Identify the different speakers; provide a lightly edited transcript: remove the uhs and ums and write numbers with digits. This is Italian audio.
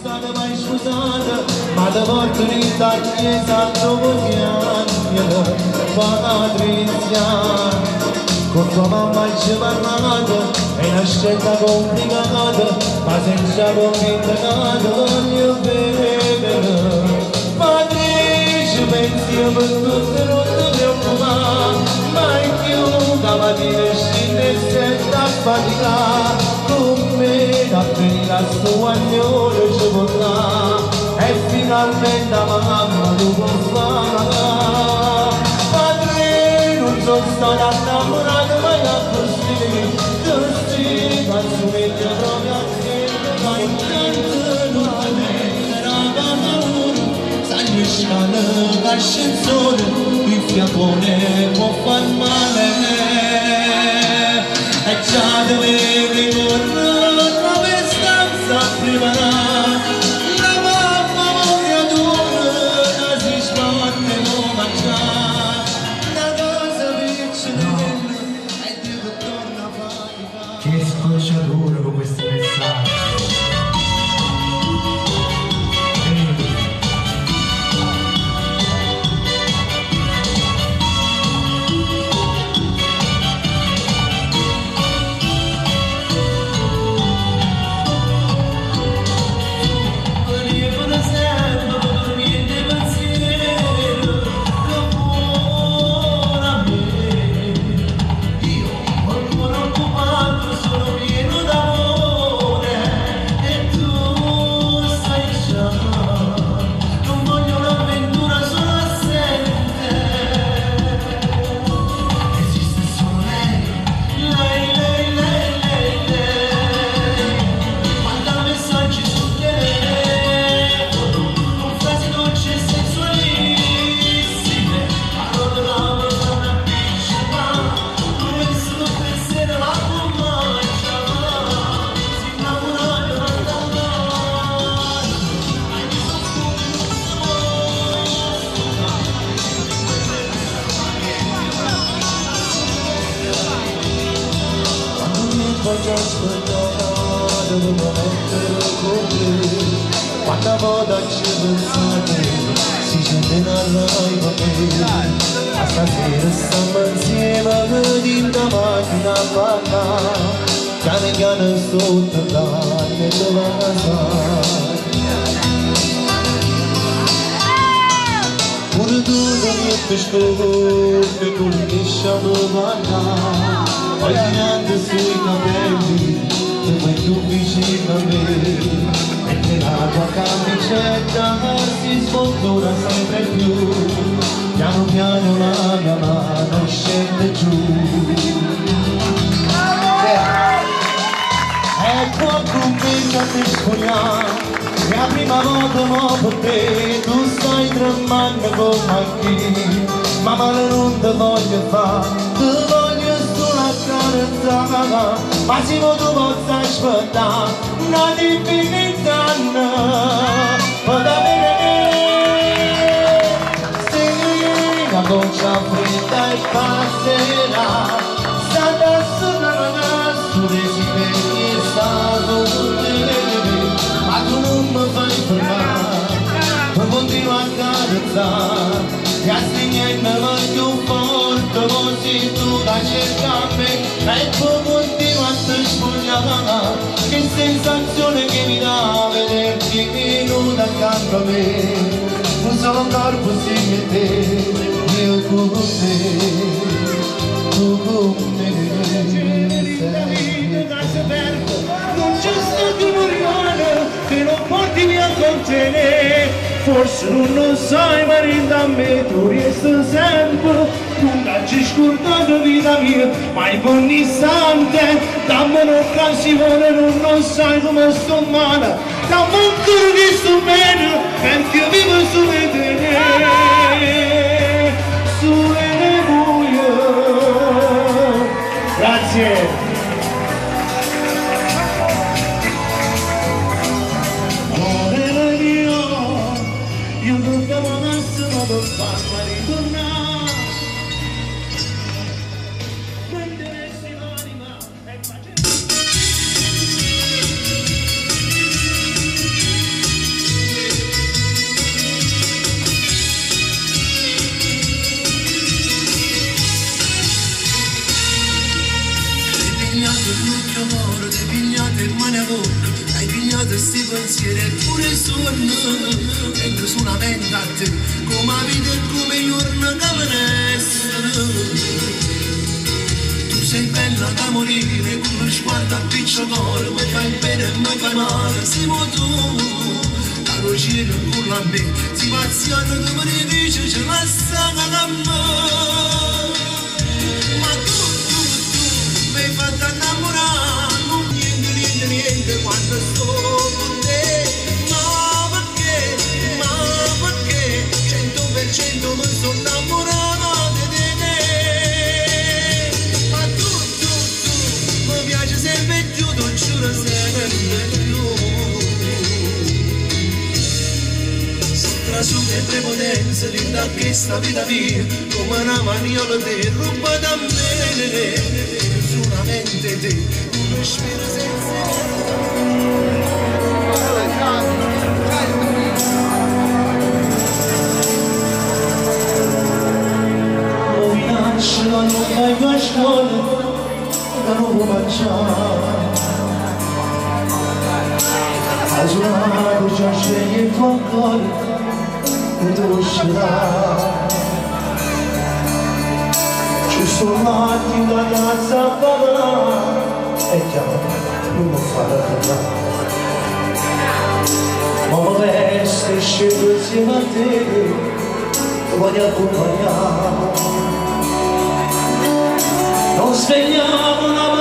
Speaker 1: stata mai scusata, ma da opportunità chiesa dopo piano, Patrizia. Con tua mamma ci parlato, è una scelta complicata, ma senza convinta voglio bere. Patrizia, pensiamo per tutte, non ti preoccupare, mai più da mattina scende e senta fatica. Con me da venire a sto agnone ci vorrà, e finalmente la mamma lo può fare. Padre, non sono stata innamorata mai da così, canzonetta proprio a te, ma intanto non era paura, sai le scale d'ascensore, il fiaccone può far male. E già dovevi tornare nuove stanza preparare, la mamma voglia dura, si sbatte non mangiare, una cosa vicina e Dio che torna a fare.
Speaker 2: Che scocciatura con questi messaggi.
Speaker 1: Voglio ascoltare un momento con te, quando volta ci pensate, si sente una live a stasera stiamo insieme, vedi da macchina a parlare, piano piano sotto la nella casa. Pure tu non mi pesco, tu mi lasciamo parlare. Poi girando sui capelli, tu vai più vicino a me, mentre la tua camicetta si sfontura sempre più, piano piano la mia mano scende giù. Ecco con me che ti spogliamo, è la prima volta mo per te, tu stai tremando come chi, ma male non ti voglio fare, ti voglio massimo tu possa aspettare una infinita per avere se la goccia fredda e passerà stata sopra su desideri e stato ma tu non mi fai fermare tu continui a carezzare che assegnando più forte così tu da cercarmi e poi continua a te spogliare che sensazione che mi dà vederti venuta accanto a me un solo corpo simile a te io con te tu con me non c'è stato un rione che non porti via con te forse non lo sai ma da me tu resti sempre non ci scordato vita mia mai per un istante dammi un'occasione non lo sai come sto male dammi ancora che sto bene perché vivo su di te sulle buie grazie. Io non devo nessuno per farmi ritornare. Prenderesti l'anima e facessi di sti pensieri e pure il sonno mentre sulla mente a te come la vita e come i giorni che me ne tu sei bella da morire con lo sguardo appicciatore mi fai bene e mi fai male siamo tu caro cielo con la me si pazziano che mi dice ce la saga da me ma tu mi hai fatto innamorare non niente quando sto con te ma perché 100% mi sono innamorato di te ma tu mi piace sempre più tu giuro sempre più trasume e prepotenza linda che sta vita mia come una maniola te ruba da me solamente te un respiro senza non vai più a scuola da nuovo mangiare a giornata già scegli il tuo cuore e tu uscirai ci sono matti una ragazza a parlare e chiama non fare parlare ma vorresti scendere insieme a te ti voglio accompagnare non svegliamo la